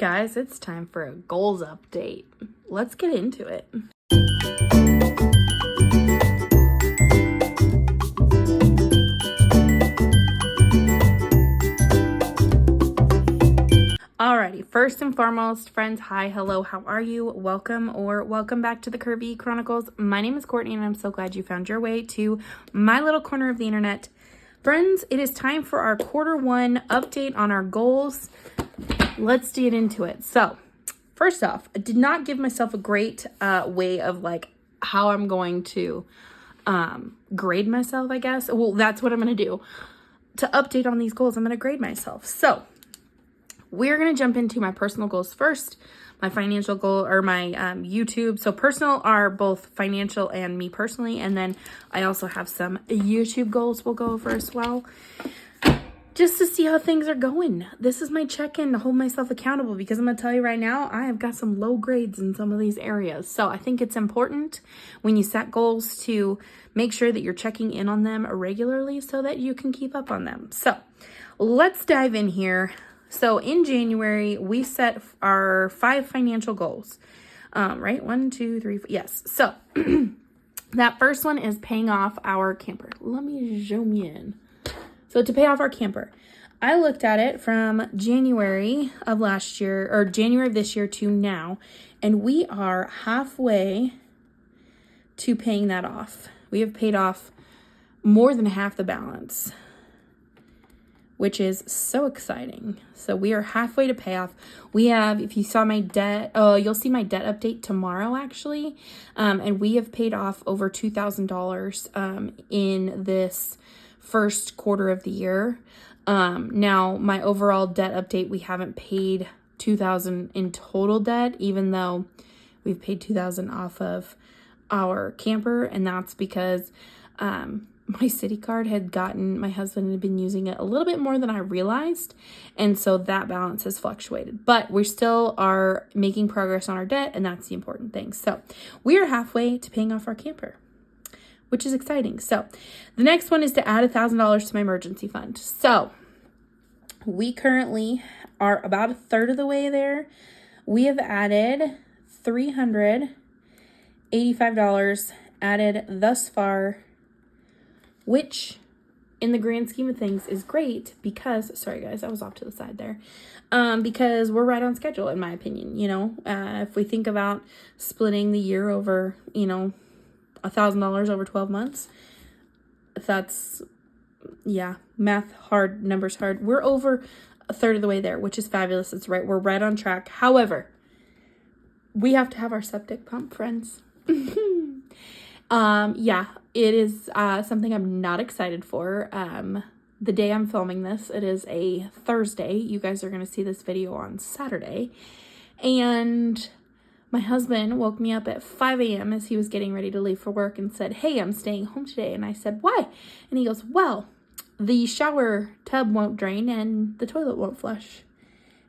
guys, it's time for a goals update. Let's get into it. Alrighty, first and foremost, friends, hi, hello, how are you? Welcome back to the Curvy E Chronicles. My name is Courtney and I'm so glad you found your way to my little corner of the internet. Friends, it is time for our Q1 update on our goals. Let's get into it. So, first off, I did not give myself a great way of like how I'm going to grade myself, I guess. Well, that's what I'm going to do. To update on these goals, I'm going to grade myself. So, we're going to jump into my personal goals first, my financial goal, or my YouTube. So personal are both financial and me personally. And then I also have some YouTube goals we'll go over as well. Just to see how things are going. This is my check-in to hold myself accountable because I'm going to tell you right now, I have got some low grades in some of these areas. So I think it's important when you set goals to make sure that you're checking in on them regularly so that you can keep up on them. So let's dive in here. So in January, we set our 5 financial goals, right? 1, 2, 3, 4. Yes. So that first one is paying off our camper. Let me zoom in. So to pay off our camper, I looked at it from January of last year or January of this year to now, and we are halfway to paying that off. We have paid off more than half the balance, which is so exciting. So we are halfway to pay off. We have, if you saw my debt, you'll see my debt update tomorrow actually. And we have paid off over $2,000 in this first quarter of the year. Now my overall debt update, we haven't paid $2,000 in total debt, even though we've paid $2,000 off of our camper. And that's because, my city card my husband had been using it a little bit more than I realized. And so that balance has fluctuated, but we still are making progress on our debt. And that's the important thing. So we are halfway to paying off our camper, which is exciting. So the next one is to add $1,000 to my emergency fund. So we currently are about a third of the way there. We have added $385 added thus far, which in the grand scheme of things is great because, sorry guys, I was off to the side there, because we're right on schedule in my opinion. You know, if we think about splitting the year over, you know, $1,000 over 12 months, that's, yeah, math hard, numbers hard. We're over a third of the way there, which is fabulous. It's right. We're right on track. However, we have to have our septic pump, friends. Yeah, it is something I'm not excited for. The day I'm filming this, it is a Thursday. You guys are going to see this video on Saturday. And my husband woke me up at 5 a.m. as he was getting ready to leave for work and said, "Hey, I'm staying home today." And I said, "Why?" And he goes, "Well, the shower tub won't drain and the toilet won't flush."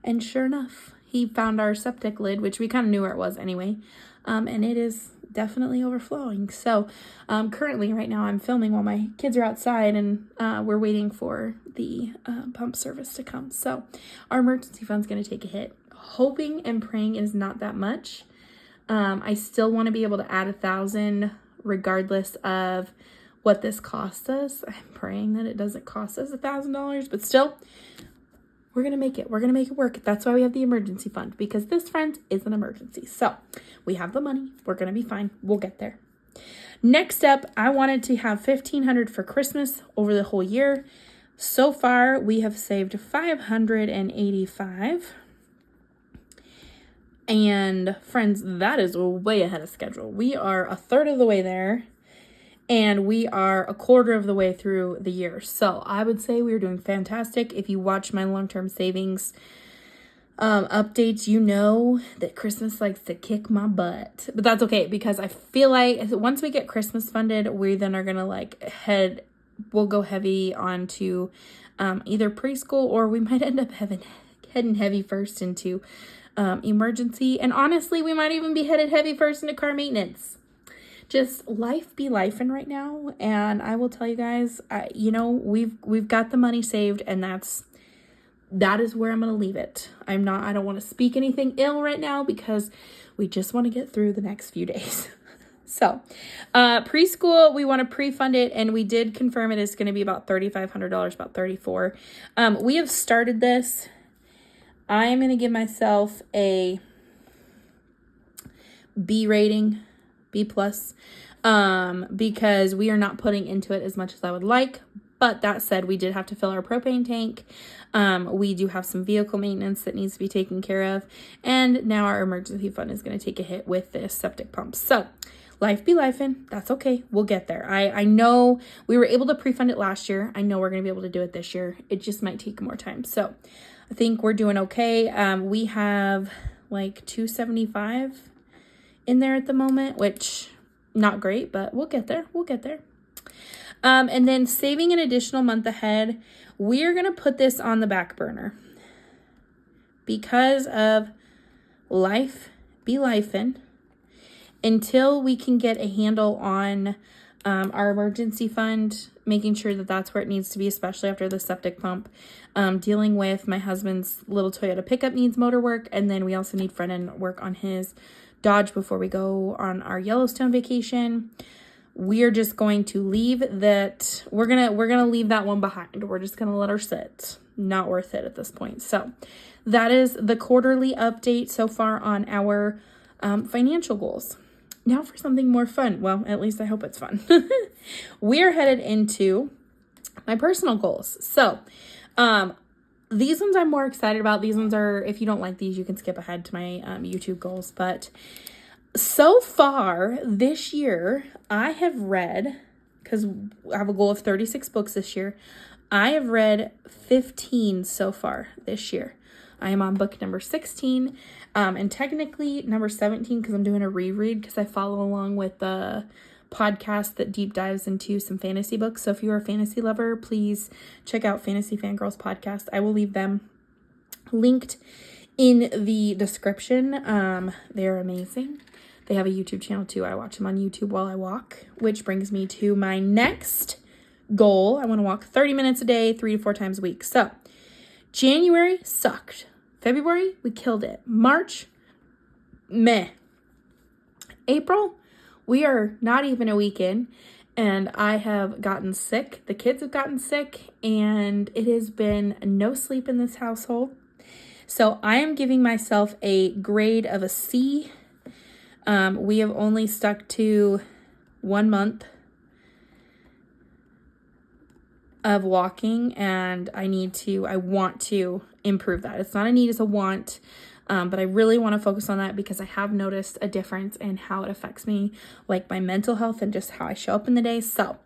And sure enough, he found our septic lid, which we kind of knew where it was anyway. And it is definitely overflowing. So currently right now I'm filming while my kids are outside and we're waiting for the pump service to come. So our emergency fund's going to take a hit. Hoping and praying is not that much. I still want to be able to add $1,000 regardless of what this costs us. I'm praying that it doesn't cost us $1,000, but still, we're going to make it. We're going to make it work. That's why we have the emergency fund, because this, friends, is an emergency. So we have the money. We're going to be fine. We'll get there. Next up, I wanted to have $1,500 for Christmas over the whole year. So far, we have saved $585. And friends, that is way ahead of schedule. We are a third of the way there. And we are a quarter of the way through the year. So I would say we're doing fantastic. If you watch my long-term savings updates, you know that Christmas likes to kick my butt. But that's okay, because I feel like once we get Christmas funded, we then are going to we'll go heavy onto either preschool, or we might end up heading heavy first into emergency. And honestly, we might even be headed heavy first into car maintenance. Just life be lifing right now. And I will tell you guys, you know, we've got the money saved, and that's that is where I'm going to leave it. I don't want to speak anything ill right now because we just want to get through the next few days. So, preschool, we want to pre-fund it, and we did confirm it is going to be about $3,500, about $34,000. We have started this. I am going to give myself a B rating, B+, because we are not putting into it as much as I would like. But that said, we did have to fill our propane tank. We do have some vehicle maintenance that needs to be taken care of. And now our emergency fund is going to take a hit with this septic pump. So, life be lifing. That's okay. We'll get there. I know we were able to pre-fund it last year. I know we're going to be able to do it this year. It just might take more time. So, I think we're doing okay. We have like $275 in there at the moment, which not great, but we'll get there. We'll get there. And then saving an additional month ahead, we're going to put this on the back burner because of life be lifing until we can get a handle on our emergency fund, making sure that that's where it needs to be, especially after the septic pump. Dealing with my husband's little Toyota pickup needs motor work, and then we also need front end work on his Dodge before we go on our Yellowstone vacation. We're just going to leave that. We're gonna leave that one behind. We're just gonna let her sit. Not worth it at this point. So that is the quarterly update so far on our financial goals. Now for something more fun. Well, at least I hope it's fun. We're headed into my personal goals. So these ones I'm more excited about. These ones are, if you don't like these, you can skip ahead to my YouTube goals. But so far this year, I have read, because I have a goal of 36 books this year, I have read 15 so far this year. I am on book number 16, and technically number 17 because I'm doing a reread because I follow along with the podcast that deep dives into some fantasy books. So if you're a fantasy lover, please check out Fantasy Fangirls podcast. I will leave them linked in the description. They're amazing. They have a YouTube channel too. I watch them on YouTube while I walk, which brings me to my next goal. I want to walk 30 minutes a day, 3 to 4 times a week. So January sucked. February, we killed it. March, meh. April, we are not even a week in, and I have gotten sick. The kids have gotten sick, and it has been no sleep in this household. So I am giving myself a grade of a C. We have only stuck to 1 month of walking, and I want to improve that. It's not a need, it's a want. But I really want to focus on that because I have noticed a difference in how it affects me, like my mental health and just how I show up in the day. So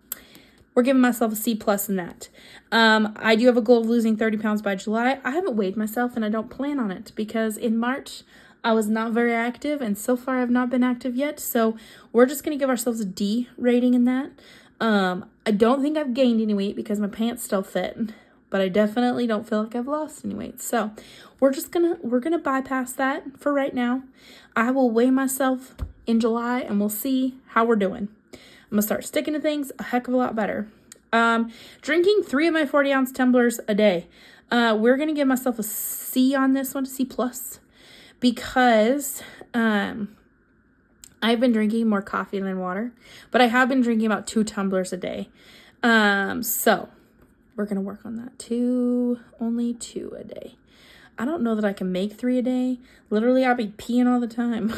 we're giving myself a C+ in that. I do have a goal of losing 30 pounds by July. I haven't weighed myself and I don't plan on it because in March I was not very active, and so far I've not been active yet. So we're just going to give ourselves a D rating in that. I don't think I've gained any weight because my pants still fit, but I definitely don't feel like I've lost any weight. So we're going to bypass that for right now. I will weigh myself in July and we'll see how we're doing. I'm going to start sticking to things a heck of a lot better. Drinking 3 of my 40-ounce tumblers a day. We're going to give myself a C on this one, C+, because I've been drinking more coffee than water, but I have been drinking about 2 tumblers a day. So we're going to work on that too. Only 2 a day. I don't know that I can make 3 a day. Literally, I'll be peeing all the time.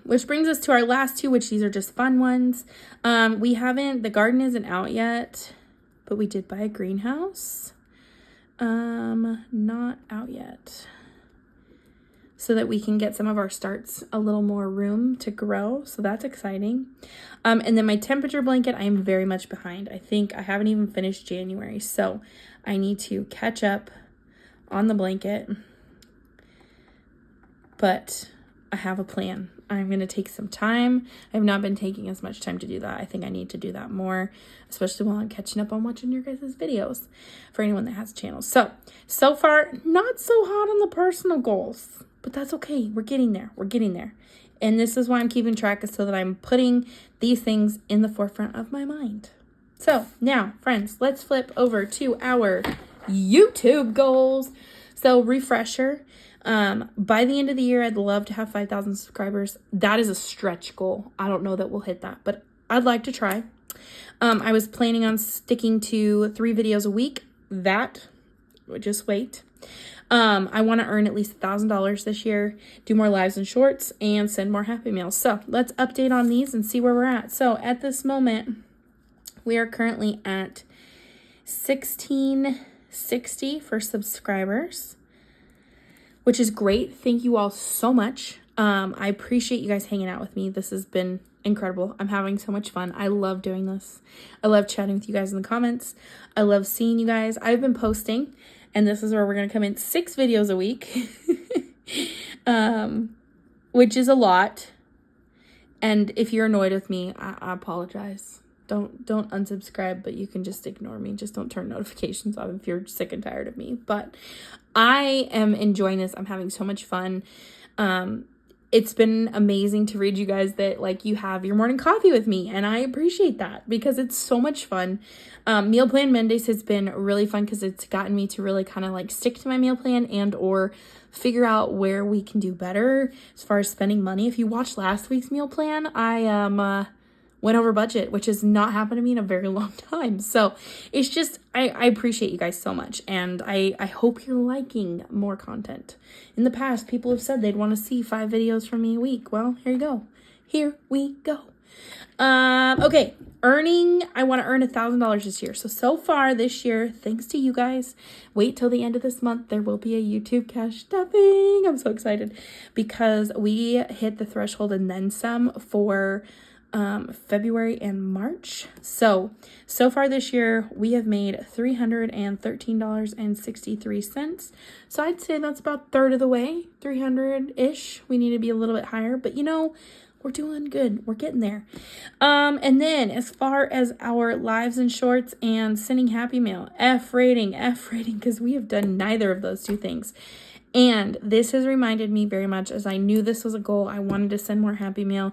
Which brings us to our last 2, which these are just fun ones. The garden isn't out yet, but we did buy a greenhouse. Not out yet. So that we can get some of our starts a little more room to grow. So that's exciting. And then my temperature blanket, I am very much behind. I think I haven't even finished January. So I need to catch up on the blanket. But I have a plan. I'm going to take some time. I have not been taking as much time to do that. I think I need to do that more, especially while I'm catching up on watching your guys' videos for anyone that has a channel. So far, not so hot on the personal goals. But that's okay. We're getting there. We're getting there. And this is why I'm keeping track, is so that I'm putting these things in the forefront of my mind. So now, friends, let's flip over to our YouTube goals. So refresher, by the end of the year, I'd love to have 5,000 subscribers. That is a stretch goal. I don't know that we'll hit that, but I'd like to try. I was planning on sticking to 3 videos a week. That, just wait. I want to earn at least $1,000 this year, do more lives and shorts, and send more Happy Meals. So let's update on these and see where we're at. So at this moment, we are currently at 1,660 for subscribers, which is great. Thank you all so much. I appreciate you guys hanging out with me. This has been incredible. I'm having so much fun. I love doing this. I love chatting with you guys in the comments. I love seeing you guys. I've been posting, and this is where we're going to come in 6 videos a week, which is a lot. And if you're annoyed with me, I apologize. Don't unsubscribe, but you can just ignore me. Just don't turn notifications off if you're sick and tired of me. But I am enjoying this. I'm having so much fun. It's been amazing to read you guys that like you have your morning coffee with me, and I appreciate that because it's so much fun. Meal Plan Mondays has been really fun because it's gotten me to really kind of like stick to my meal plan and or figure out where we can do better as far as spending money. If you watched last week's meal plan, I went over budget, which has not happened to me in a very long time. So it's just, I appreciate you guys so much. And I hope you're liking more content. In the past, people have said they'd want to see 5 videos from me a week. Well, here you go. Here we go. Okay. I want to earn $1,000 this year. So far this year, thanks to you guys, wait till the end of this month. There will be a YouTube cash stuffing. I'm so excited because we hit the threshold and then some for February and March. So far this year, we have made $313.63. So I'd say that's about a third of the way, 300-ish. We need to be a little bit higher, but you know, we're doing good. We're getting there. And then as far as our lives and shorts and sending Happy Mail, F rating, because we have done neither of those 2 things. And this has reminded me very much, as I knew this was a goal, I wanted to send more Happy Mail.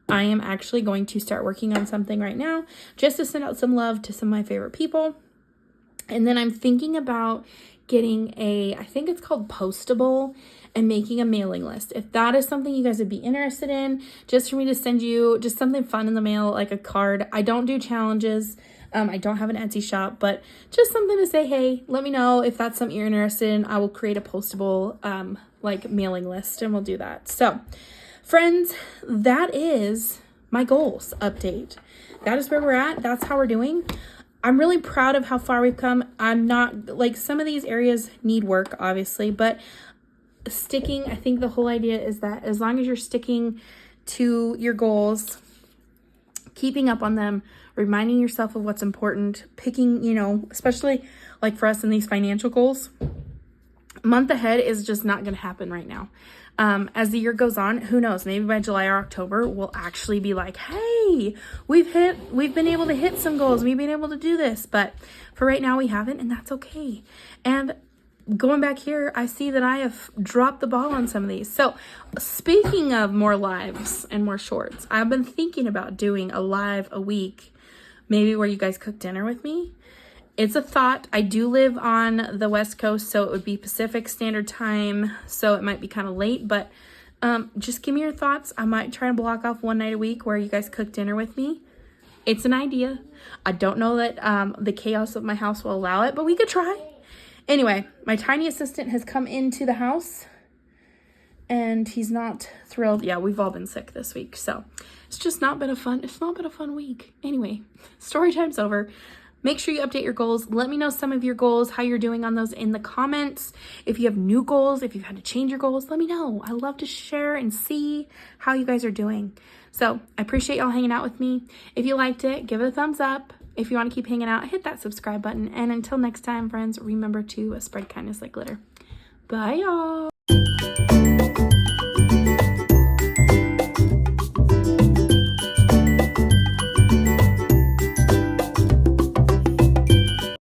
I am actually going to start working on something right now just to send out some love to some of my favorite people. And then I'm thinking about getting I think it's called Postable, and making a mailing list. If that is something you guys would be interested in, just for me to send you just something fun in the mail, like a card. I don't do challenges. I don't have an Etsy shop, but just something to say, hey, let me know if that's something you're interested in. I will create a Postable like mailing list, and we'll do that. So friends, that is my goals update. That is where we're at. That's how we're doing. I'm really proud of how far we've come. I'm not, like, some of these areas need work, obviously, but sticking, I think the whole idea is that as long as you're sticking to your goals, keeping up on them, reminding yourself of what's important, picking, you know, especially like for us in these financial goals, month ahead is just not going to happen right now. As the year goes on, who knows, maybe by July or October, we'll actually be like, hey, we've been able to hit some goals. We've been able to do this, but for right now we haven't, and that's okay. And going back here, I see that I have dropped the ball on some of these. So speaking of more lives and more shorts, I've been thinking about doing a live a week, maybe where you guys cook dinner with me. It's a thought. I do live on the West Coast, so it would be Pacific Standard Time, so it might be kind of late, but just give me your thoughts. I might try to block off one night a week where you guys cook dinner with me. It's an idea. I don't know that the chaos of my house will allow it, but we could try. Anyway, my tiny assistant has come into the house, and he's not thrilled. Yeah, we've all been sick this week, so it's just not been a fun week. Anyway, story time's over. Make sure you update your goals. Let me know some of your goals, how you're doing on those in the comments. If you have new goals, if you've had to change your goals, let me know. I love to share and see how you guys are doing. So I appreciate y'all hanging out with me. If you liked it, give it a thumbs up. If you want to keep hanging out, hit that subscribe button. And until next time, friends, remember to spread kindness like glitter. Bye, y'all.